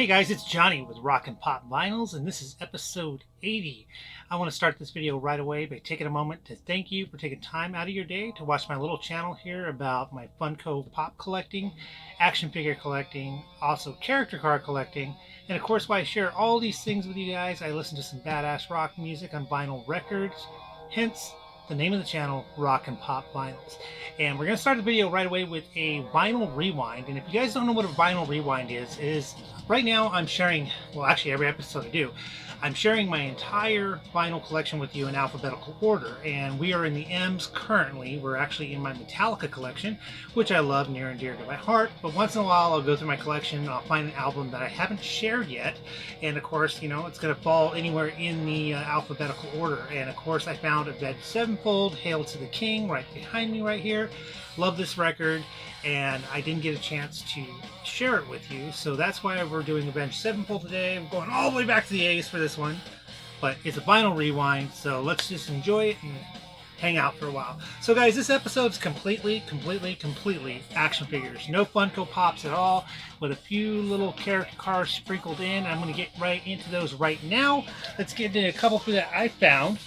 Hey guys, it's Johnny with Rock and Pop Vinyls, and this is episode 80. I want to start this video right away by taking a moment to thank you for taking time out of your day to watch my little channel here about my Funko Pop collecting, action figure collecting, also character card collecting, and of course why I share all these things with you guys. I listen to some badass rock music on vinyl records, hence the name of the channel, Rock and Pop Vinyls. And we're going to start the video right away with a vinyl rewind. And if you guys don't know what a vinyl rewind is right now I'm sharing, well actually every episode I do, I'm sharing my entire vinyl collection with you in alphabetical order. And we are in the M's currently. We're actually in my Metallica collection, which I love near and dear to my heart. But once in a while I'll go through my collection and I'll find an album that I haven't shared yet. And of course, you know, it's going to fall anywhere in the alphabetical order. And of course I found Avenged Sevenfold, Hail to the King, right behind me right here. Love this record, and I didn't get a chance to share it with you, so that's why we're doing Avenged Sevenfold today. We're going all the way back to the 80s for this one, but it's a vinyl rewind, so let's just enjoy it and hang out for a while. So guys, this episode's completely action figures. No Funko Pops at all, with a few little character cards sprinkled in. I'm going to get right into those right now. Let's get into a couple that I found.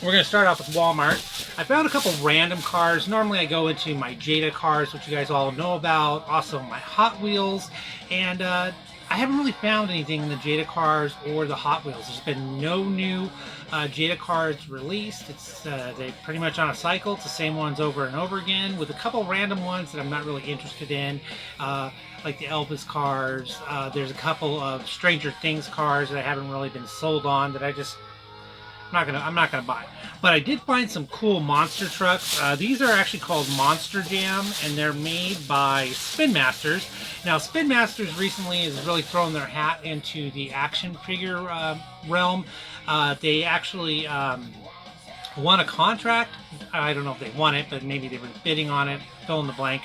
We're going to start off with Walmart. I found a couple random cars. Normally I go into my Jada cars, which you guys all know about, also my Hot Wheels, and I haven't really found anything in the Jada cars or the Hot Wheels. There's been no new Jada cars released. It's they're pretty much on a cycle. It's the same ones over and over again, with a couple random ones that I'm not really interested in, like the Elvis cars. There's a couple of Stranger Things cars that I haven't really been sold on, that I'm not gonna buy. But I did find some cool monster trucks. These are actually called Monster Jam, and they're made by Spin Masters. Now, Spin Masters recently has really thrown their hat into the action figure realm. They actually won a contract. I don't know if they won it, but maybe they were bidding on it, fill in the blank,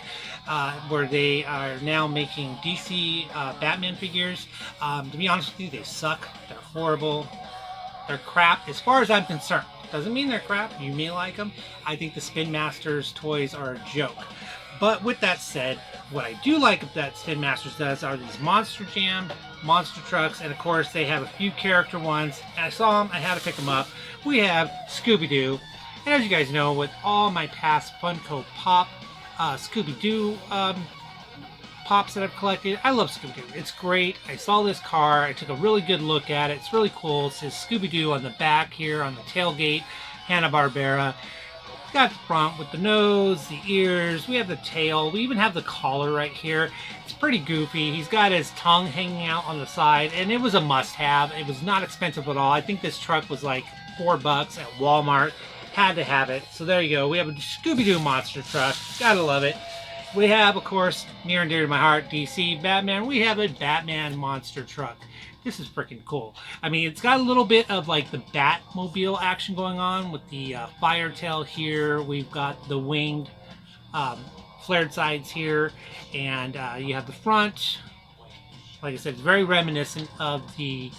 where they are now making DC Batman figures. To be honest with you, they suck. They're horrible. They're crap as far as I'm concerned. Doesn't mean they're crap. You may like them. I think the Spin Masters toys are a joke. But with that said, what I do like that Spin Masters does are these Monster Jam, monster trucks, and of course they have a few character ones. And I saw them, I had to pick them up. We have Scooby-Doo. And as you guys know, with all my past Funko Pop Scooby-Doo Pops that I've collected, I love Scooby-Doo. It's great. I saw this car. I took a really good look at it. It's really cool. It says Scooby-Doo on the back here on the tailgate, Hanna-Barbera. Got the front with the nose, the ears. We have the tail. We even have the collar right here. It's pretty goofy. He's got his tongue hanging out on the side, and it was a must-have. It was not expensive at all. I think this truck was like $4 at Walmart. Had to have it. So there you go. We have a Scooby-Doo monster truck. Gotta love it. We have, of course, near and dear to my heart, DC Batman. We have a Batman monster truck. This is freaking cool. I mean, it's got a little bit of like the Batmobile action going on with the fire tail here. We've got the winged flared sides here, and you have the front. Like I said, it's very reminiscent of the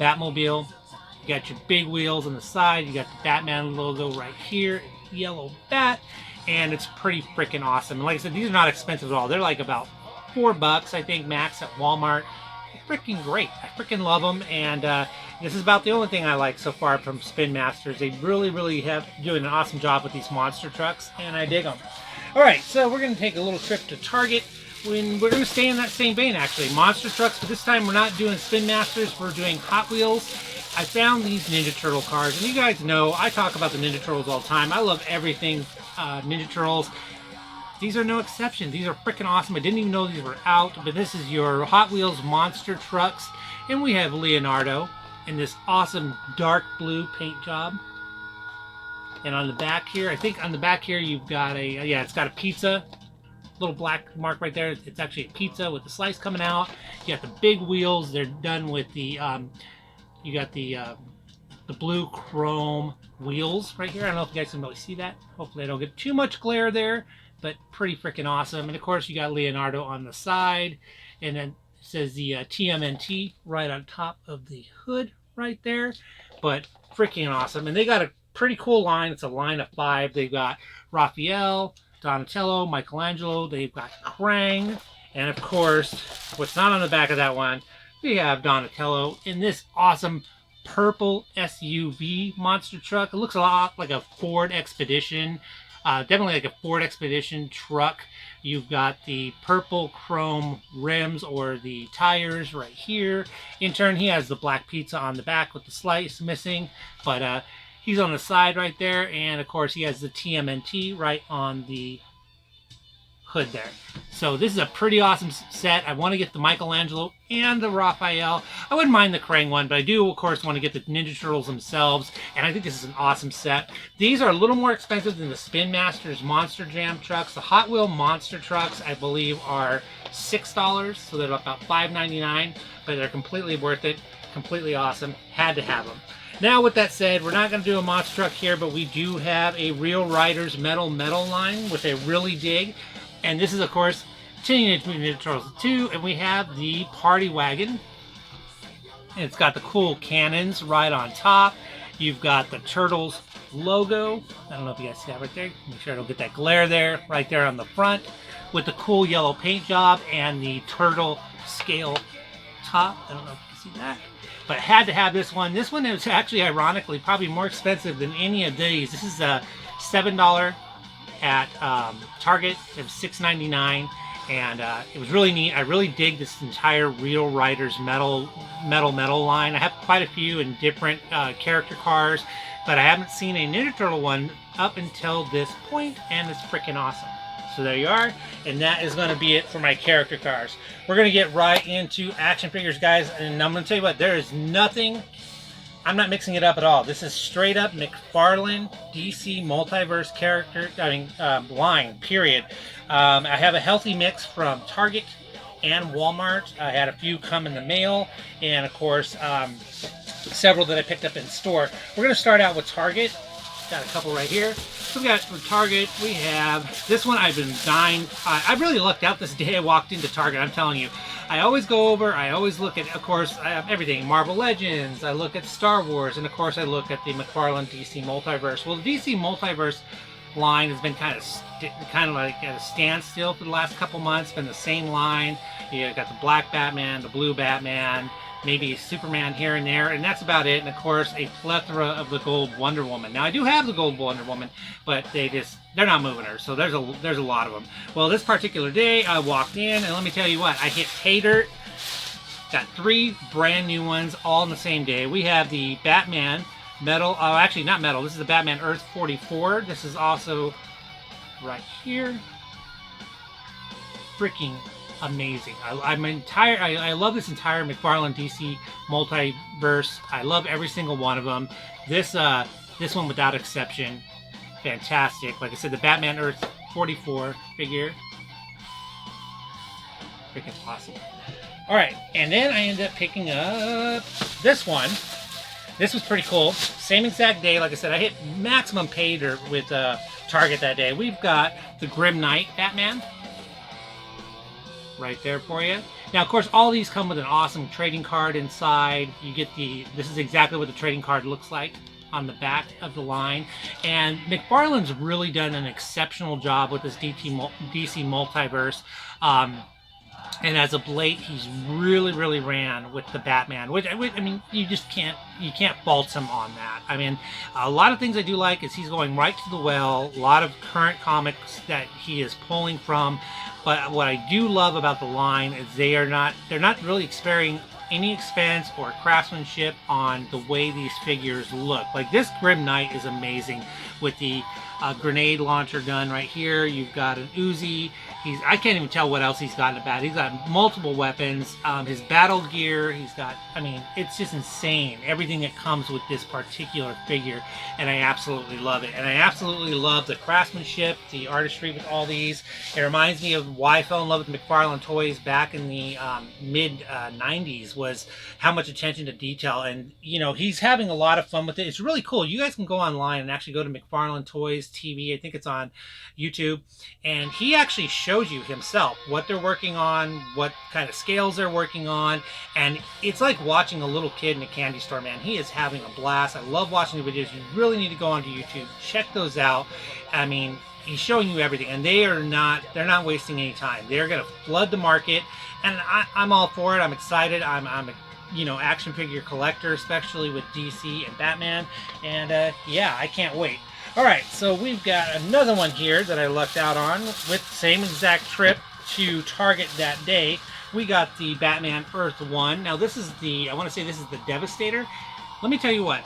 Batmobile. You got your big wheels on the side. You got the Batman logo right here, yellow bat. And it's pretty freaking awesome. And like I said, these are not expensive at all. They're like about $4, I think, max at Walmart. They're freaking great. I freaking love them. And this is about the only thing I like so far from Spin Masters. They really have doing an awesome job with these monster trucks, and I dig them. All right, so we're going to take a little trip to Target. We're going to stay in that same vein, actually. Monster trucks, but this time we're not doing Spin Masters. We're doing Hot Wheels. I found these Ninja Turtle cars, and you guys know I talk about the Ninja Turtles all the time. I love everything Ninja Turtles. These are no exception. These are freaking awesome. I didn't even know these were out, but this is your Hot Wheels monster trucks, and we have Leonardo in this awesome dark blue paint job. And on the back here, I think on the back here you've got a yeah, it's got a pizza, little black mark right there. It's actually a pizza with the slice coming out. You got the big wheels. They're done with the you got the blue chrome wheels right here. I don't know if you guys can really see that. Hopefully I don't get too much glare there, but pretty freaking awesome. And of course you got Leonardo on the side, and then it says the TMNT right on top of the hood right there. But freaking awesome. And they got a pretty cool line. It's a line of 5. They've got Raphael, Donatello, Michelangelo. They've got Krang, and of course, what's not on the back of that one, we have Donatello in this awesome purple SUV monster truck. It looks a lot like a Ford Expedition. Definitely like a Ford Expedition truck. You've got the purple chrome rims or the tires right here. In turn, he has the black pizza on the back with the slice missing, but he's on the side right there. And of course, he has the TMNT right on the hood there. So this is a pretty awesome set. I want to get the Michelangelo and the Raphael. I wouldn't mind the Krang one, but I do, of course, want to get the Ninja Turtles themselves, and I think this is an awesome set. These are a little more expensive than the Spin Masters Monster Jam trucks. The Hot Wheel Monster trucks, I believe, are $6, so they're about $5.99, but they're completely worth it, completely awesome. Had to have them. Now, with that said, we're not going to do a monster truck here, but we do have a Real Riders Metal line, which I really dig. And this is, of course, Teenage Mutant Ninja Turtles 2, and we have the Party Wagon. And it's got the cool cannons right on top. You've got the Turtles logo. I don't know if you guys see that right there. Make sure I don't get that glare there, right there on the front, with the cool yellow paint job and the turtle scale top. I don't know if you can see that. But had to have this one. This one is actually, ironically, probably more expensive than any of these. This is a $7 at Target. It was $6.99, and it was really neat. I really dig this entire Real Riders metal line. I have quite a few in different character cars, but I haven't seen a Ninja Turtle one up until this point, and it's freaking awesome. So there you are, and that is going to be it for my character cars. We're going to get right into action figures, guys, and I'm going to tell you what, there is nothing, I'm not mixing it up at all. This is straight up Mcfarlane DC Multiverse line, period. I have a healthy mix from Target and Walmart. I had a few come in the mail, and of course, several that I picked up in store. We're going to start out with Target. Got a couple right here. So we got from Target, we have this one. I've been dying. I really lucked out this day I walked into Target. I'm telling you, I always go over, I always look at, of course, I have everything. Marvel Legends, I look at Star Wars, and of course I look at the Mcfarlane DC Multiverse. Well, the DC Multiverse line has been kind of like at a standstill for the last couple months. Been the same line. You got the black Batman, the blue Batman, maybe Superman here and there, and that's about it. And of course, a plethora of the gold Wonder Woman. Now, I do have the gold Wonder Woman, but they're not moving her, so there's a lot of them. Well, this particular day, I walked in, and let me tell you what, I hit pay dirt. Got 3 brand new ones all on the same day. We have the Batman Metal, oh, actually not Metal, this is the Batman Earth 44. This is also right here. Freaking amazing. I love this entire Mcfarlane DC Multiverse. I love every single one of them. This one without exception, fantastic. Like I said, the Batman Earth 44 figure, freaking awesome. All right, and then I ended up picking up this one. This was pretty cool. Same exact day. Like I said, I hit maximum pay dirt with Target that day. We've got the Grim Knight Batman right there for you. Now, of course, all these come with an awesome trading card inside. You get this is exactly what the trading card looks like on the back of the line. And Mcfarlane's really done an exceptional job with this DC Multiverse. And as of late, he's really ran with the Batman, which I mean, you can't fault him on that. I mean, a lot of things I do like is he's going right to the well. A lot of current comics that he is pulling from. But what I do love about the line is they're not really sparing any expense or craftsmanship on the way these figures look. Like this Grim Knight is amazing with the grenade launcher gun right here. You've got an Uzi. I can't even tell what else he's got in the bat. He's got multiple weapons. His battle gear, I mean, it's just insane. Everything that comes with this particular figure, and I absolutely love it. And I absolutely love the craftsmanship, the artistry with all these. It reminds me of why I fell in love with Mcfarlane Toys back in the mid-90s, was how much attention to detail. And, you know, he's having a lot of fun with it. It's really cool. You guys can go online and actually go to Mcfarlane Toys TV. I think it's on YouTube. And he actually shows you himself what they're working on, what kind of scales they're working on. And it's like watching a little kid in a candy store, man. He is having a blast. I love watching the videos. You really need to go onto YouTube, check those out. I mean, he's showing you everything, and they're not wasting any time. They're going to flood the market, and I'm all for it. I'm excited. I'm a action figure collector, especially with DC and Batman, and yeah, I can't wait. All right, so we've got another one here that I lucked out on with the same exact trip to Target that day. We got the Batman Earth 1. Now this is I want to say this is the Devastator. Let me tell you what,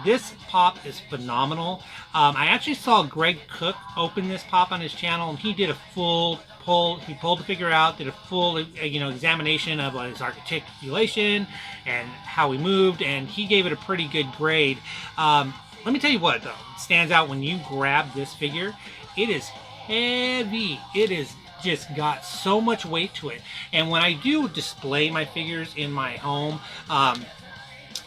this pop is phenomenal. I actually saw Greg Cook open this pop on his channel, and he did a full pull. He pulled the figure out, did a full examination of his articulation and how he moved, and he gave it a pretty good grade. Let me tell you what, though, stands out when you grab this figure. It is heavy. It is just got so much weight to it. And when I do display my figures in my home,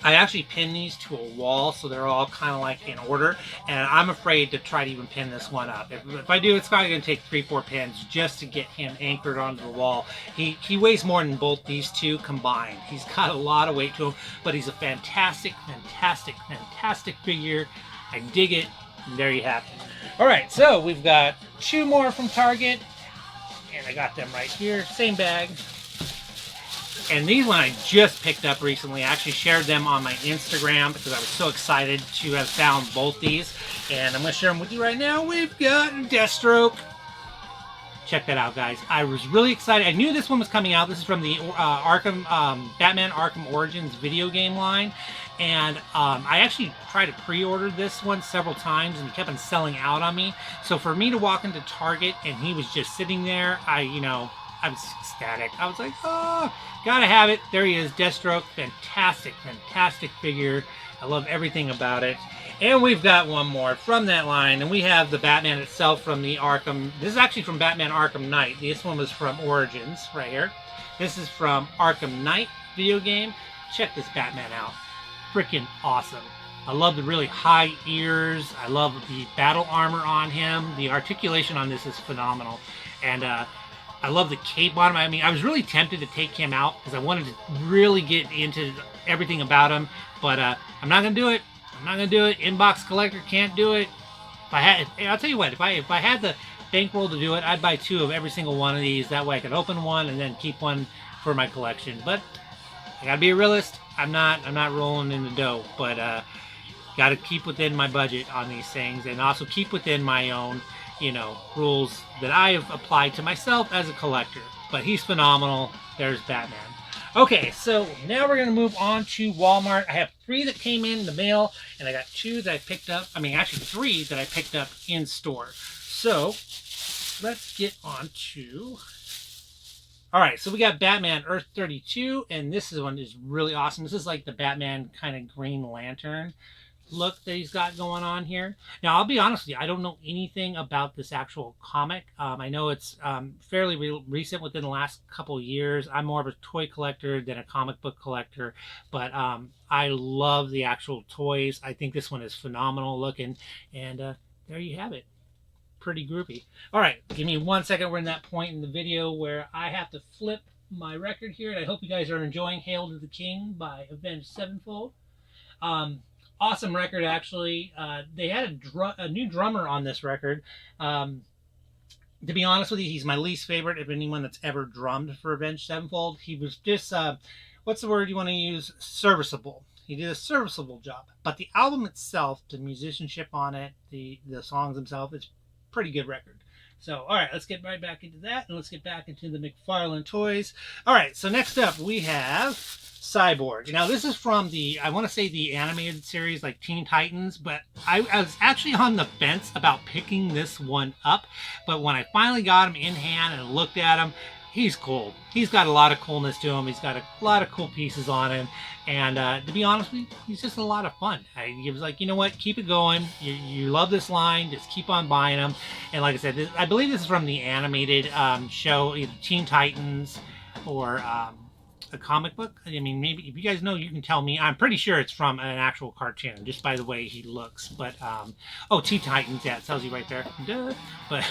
I actually pin these to a wall, so they're all kind of like in order, and I'm afraid to try to even pin this one up. If I do, it's probably going to take 3-4 pins just to get him anchored onto the wall. He weighs more than both these two combined. He's got a lot of weight to him, but he's a fantastic, fantastic, fantastic figure. I dig it, and there you have it. All right, so we've got 2 more from Target, and I got them right here, same bag. And these one I just picked up recently. I actually shared them on my Instagram because I was so excited to have found both these. And I'm going to share them with you right now. We've got Deathstroke. Check that out, guys. I was really excited. I knew this one was coming out. This is from the Batman Arkham Origins video game line. And I actually tried to pre-order this one several times, and he kept on selling out on me. So for me to walk into Target and he was just sitting there, I was ecstatic. I was like, oh, gotta have it. There he is, Deathstroke. Fantastic, fantastic figure. I love everything about it. And we've got one more from that line, and we have the Batman itself from the Arkham. This is actually from Batman Arkham Knight. This one was from Origins, right here. This is from Arkham Knight video game. Check this Batman out. Freaking awesome. I love the really high ears. I love the battle armor on him. The articulation on this is phenomenal. And I love the cape on him. I mean, I was really tempted to take him out because I wanted to really get into everything about him, but I'm not gonna do it. I'm not gonna do it. Inbox collector can't do it. I'll tell you what. If I had the bankroll to do it, I'd buy 2 of every single one of these. That way I could open one and then keep one for my collection. But I gotta be a realist. I'm not rolling in the dough, but gotta keep within my budget on these things, and also keep within my own rules that I have applied to myself as a collector. But he's phenomenal. There's Batman. Okay, so now we're going to move on to Walmart. I have 3 that came in the mail, and I got 2 that I picked up. I mean, actually 3 that I picked up in store. So let's get on to... All right, so we got Batman Earth 32, and this one is really awesome. This is like the Batman kind of Green Lantern look that he's got going on here. Now, I'll be honest with you, I don't know anything about this actual comic. I know it's fairly recent, within the last couple of years. I'm more of a toy collector than a comic book collector, but I love the actual toys. I think this one is phenomenal looking, and there you have it. Pretty groovy. All right, give me 1 second. We're in that point in the video where I have to flip my record here, and I hope you guys are enjoying Hail to the King by Avenged Sevenfold. Awesome record, actually. They had a new drummer on this record. To be honest with you, he's my least favorite of anyone that's ever drummed for Avenged Sevenfold. He was just, what's the word you want to use? Serviceable. He did a serviceable job. But the album itself, the musicianship on it, the songs themselves, it's a pretty good record. So, all right, let's get right back into that, and let's get back into the Mcfarlane Toys. All right, so next up we have Cyborg. Now, this is from I want to say the animated series, like Teen Titans, but I was actually on the fence about picking this one up. But when I finally got him in hand and looked at him, he's cool. He's got a lot of coolness to him. He's got a lot of cool pieces on him. And to be honest with you, he's just a lot of fun. He was like, you know what? Keep it going. You love this line. Just keep on buying them. And like I said, I believe this is from the animated show, either Teen Titans or a comic book. I mean, maybe if you guys know, you can tell me. I'm pretty sure it's from an actual cartoon, just by the way he looks. But oh, Teen Titans, yeah, it tells you right there. Duh. But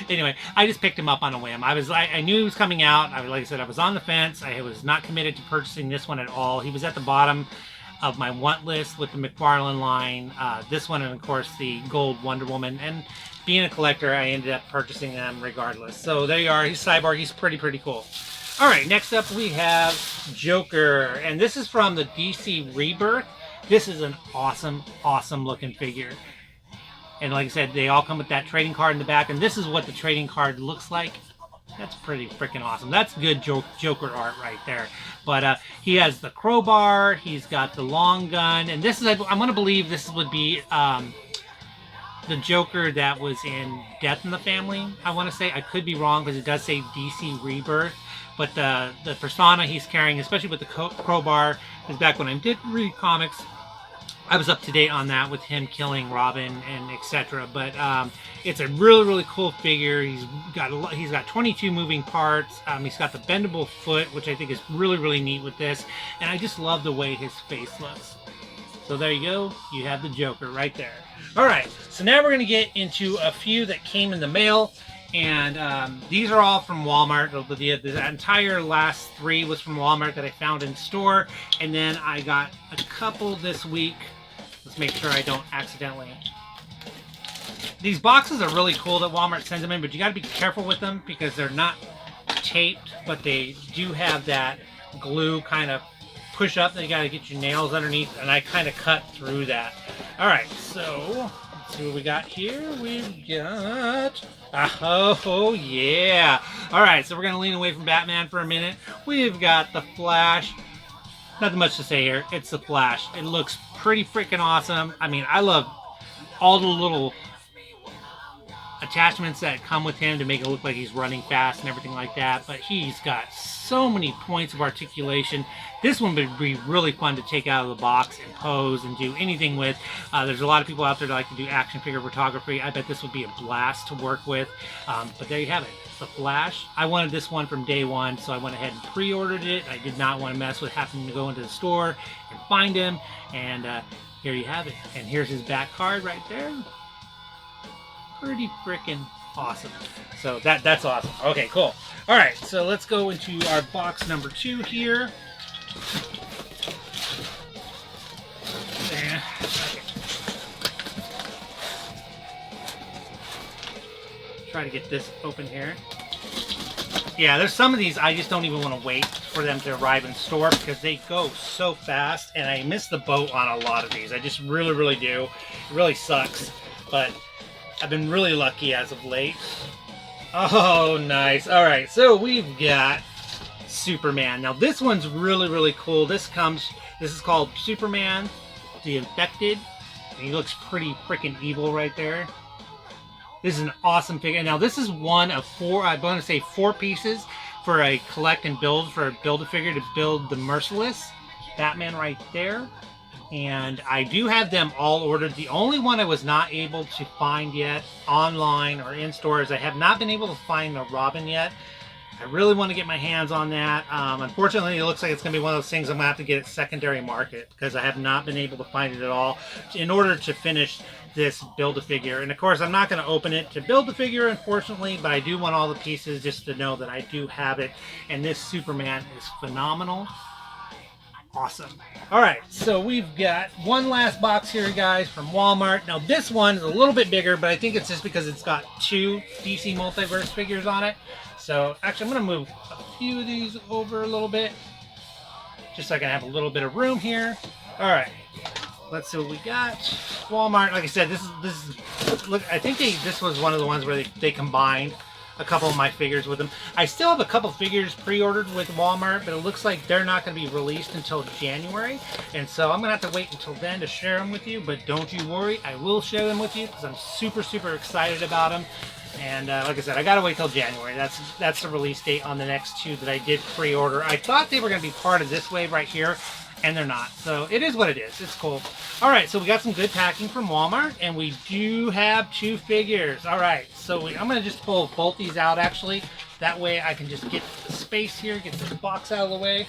anyway, I just picked him up on a whim. I knew he was coming out. Like I said, I was on the fence. I was not committed to purchasing this one at all. He was at the bottom of my want list with the Mcfarlane line. This one, and of course the Gold Wonder Woman. And being a collector, I ended up purchasing them regardless. So there you are. He's Cyborg. He's pretty cool. All right, next up we have Joker, and this is from the DC Rebirth. This is an awesome looking figure. And like I said, they all come with that trading card in the back, and this is what the trading card looks like. That's pretty freaking awesome. That's good Joker art right there. But he has the crowbar, he's got the long gun, and this is, I'm going to believe this would be the Joker that was in Death in the Family, I want to say. I could be wrong because it does say DC Rebirth. But the persona he's carrying, especially with the crowbar, is back when I did read comics. I was up to date on that with him killing Robin and etc. But it's a really cool figure. He's got 22 moving parts. He's got the bendable foot, which I think is really neat with this. And I just love the way his face looks. So there you go. You have the Joker right there. All right. So now we're going to get into a few that came in the mail. And these are all from Walmart. The entire last 3 was from Walmart that I found in store. And then I got a couple this week. Let's make sure I don't accidentally. These boxes are really cool that Walmart sends them in, but you got to be careful with them because they're not taped, but they do have that glue kind of push up that you got to get your nails underneath, and I kind of cut through that. All right, so let's see what we got here. We've got... oh, yeah. All right, so we're going to lean away from Batman for a minute. We've got the Flash. Nothing much to say here. It's the Flash. It looks pretty freaking awesome. I mean, I love all the little attachments that come with him to make it look like he's running fast and everything like that. But he's got so many points of articulation. This one would be really fun to take out of the box and pose and do anything with. There's a lot of people out there that like to do action figure photography. I bet this would be a blast to work with. But there you have it. The Flash. I wanted this one from day one, so I went ahead and pre-ordered it. I did not want to mess with having to go into the store and find him. And here you have it. And here's his back card right there. Pretty freaking awesome. So that's awesome. Okay, cool. All right, so let's go into our box number 2 here. Okay. Try to get this open here. Yeah, there's some of these I just don't even want to wait for them to arrive in store because they go so fast, and I miss the boat on a lot of these. I just really do. It really sucks, but I've been really lucky as of late. Oh, nice. All right, so we've got Superman. Now this one's really cool. This is called Superman the Infected. He looks pretty freaking evil right there. This is an awesome figure. Now this is one of 4, I want to say 4 pieces for a collect and build, for a Build-A-Figure to build the Merciless Batman right there. And I do have them all ordered. The only one I was not able to find yet online or in stores, I have not been able to find the Robin yet. I really want to get my hands on that. Unfortunately, it looks like it's going to be one of those things I'm going to have to get at secondary market because I have not been able to find it at all in order to finish this Build-A-Figure. And of course, I'm not going to open it to Build-A-Figure, unfortunately, but I do want all the pieces just to know that I do have it. And this Superman is phenomenal. Awesome. All right, so we've got one last box here, guys, from Walmart. Now, this one is a little bit bigger, but I think it's just because it's got 2 DC Multiverse figures on it. So, actually, I'm going to move a few of these over a little bit, just so I can have a little bit of room here. All right, let's see what we got. Walmart, like I said, this is look. I think this was one of the ones where they combined a couple of my figures with them. I still have a couple figures pre-ordered with Walmart, but it looks like they're not going to be released until January. And so I'm going to have to wait until then to share them with you, but don't you worry, I will share them with you because I'm super excited about them. And like I said, I got to wait till January. That's the release date on the next 2 that I did pre-order. I thought they were going to be part of this wave right here, and they're not. So it is what it is. It's cool. All right, so we got some good packing from Walmart, and we do have 2 figures. All right, so I'm going to just pull both these out, actually. That way I can just get the space here, get this box out of the way.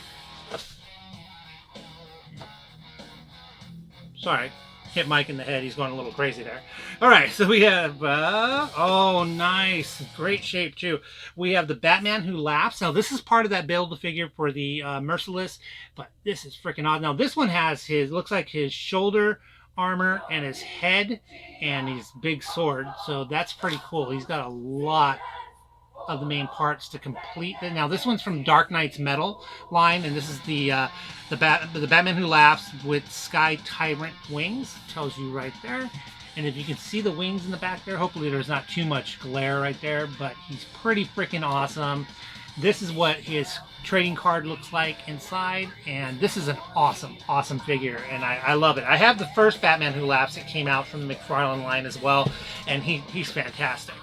Sorry, hit Mike in the head. He's going a little crazy there. All right, so we have, oh, nice. Great shape, too. We have the Batman Who Laughs. Now, this is part of that Build-A-Figure for the Merciless, but this is freaking awesome. Now, this one has his, looks like his shoulder armor and his head and his big sword, so that's pretty cool. He's got a lot of the main parts to complete it. Now this one's from Dark Knight's Metal line, and this is the Batman Who Laughs with Sky Tyrant wings. Tells you right there. And if you can see the wings in the back there, hopefully there's not too much glare right there, but he's pretty freaking awesome. This is what his trading card looks like inside, and this is an awesome, awesome figure, and I love it. I have the first Batman Who Laughs that came out from the Mcfarlane line as well, and he's fantastic.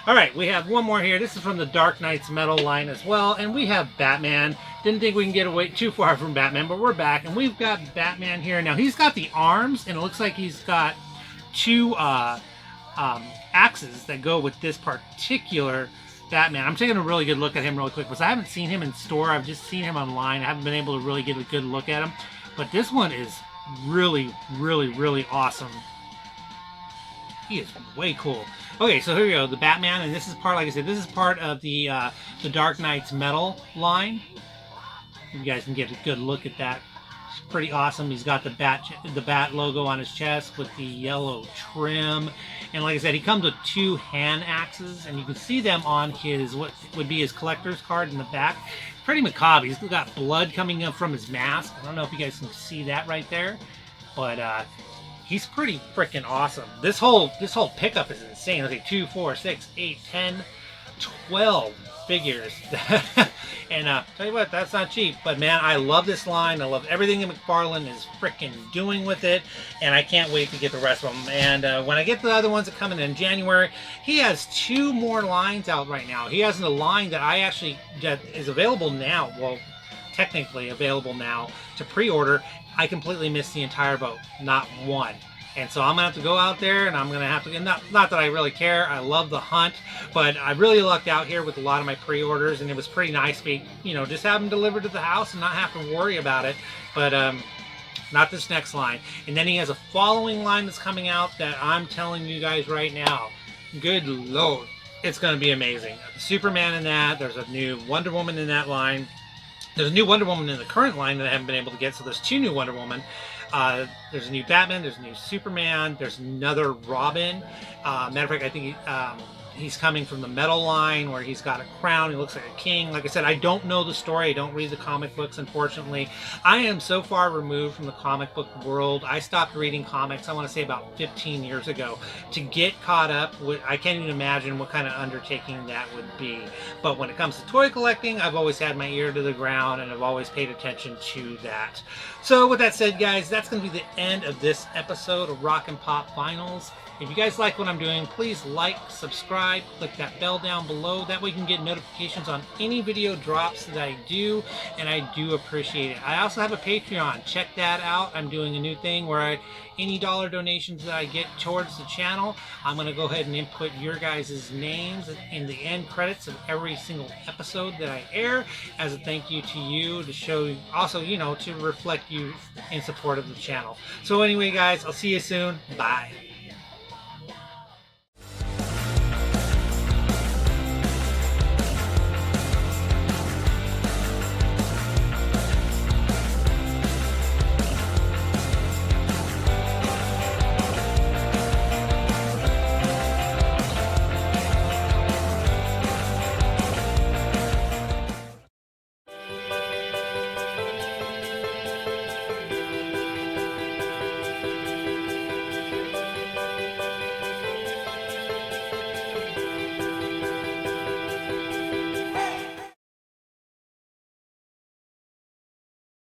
All right, we have one more here. This is from the Dark Knight's Metal line as well, and we have Batman. Didn't think we can get away too far from Batman, but we're back, and we've got Batman here. Now, he's got the arms, and it looks like he's got two axes that go with this particular Batman. I'm taking a really good look at him really quick, because I haven't seen him in store. I've just seen him online. I haven't been able to really get a good look at him, but this one is really, really, really awesome. He is way cool. Okay, so here we go, the Batman, and this is part, like I said, this is part of the Dark Knight's Metal line. You guys can get a good look at that. It's pretty awesome. He's got the bat logo on his chest with the yellow trim, and like I said, he comes with two hand axes, and you can see them on his what would be his collector's card in the back. Pretty macabre. He's got blood coming up from his mask. I don't know if you guys can see that right there, but he's pretty freaking awesome. This whole pickup is insane. Okay, 2, 4, 6, 8, 10, 12 figures. And tell you what, that's not cheap. But man, I love this line. I love everything that Mcfarlane is freaking doing with it, and I can't wait to get the rest of them. And when I get the other ones that come in January, he has 2 more lines out right now. He has a line that that is available now. Well, technically available now to pre-order. I completely missed the entire boat, not one. And so I'm gonna have to go out there, and I'm gonna have to, not that I really care, I love the hunt, but I really lucked out here with a lot of my pre-orders, and it was pretty nice to, just have them delivered to the house and not have to worry about it. But not this next line. And then he has a following line that's coming out that I'm telling you guys right now, good Lord, it's gonna be amazing. Superman in that, there's a new Wonder Woman in that line. There's a new Wonder Woman in the current line that I haven't been able to get, so there's 2 new Wonder Woman. There's a new Batman, there's a new Superman, there's another Robin. Matter of fact, I think he's coming from the Metal line where he's got a crown, he looks like a king. Like I said, I don't know the story, I don't read the comic books, unfortunately. I am so far removed from the comic book world. I stopped reading comics, I want to say about 15 years ago. To get caught up with, I can't even imagine what kind of undertaking that would be. But when it comes to toy collecting, I've always had my ear to the ground, and I've always paid attention to that. So with that said, guys, that's going to be the end of this episode of Rock and Pop Vinyls. If you guys like what I'm doing, please like, subscribe, click that bell down below. That way you can get notifications on any video drops that I do, and I do appreciate it. I also have a Patreon. Check that out. I'm doing a new thing where any dollar donations that I get towards the channel, I'm going to go ahead and input your guys' names in the end credits of every single episode that I air as a thank you to you, to show, also, to reflect you in support of the channel. So anyway, guys, I'll see you soon. Bye.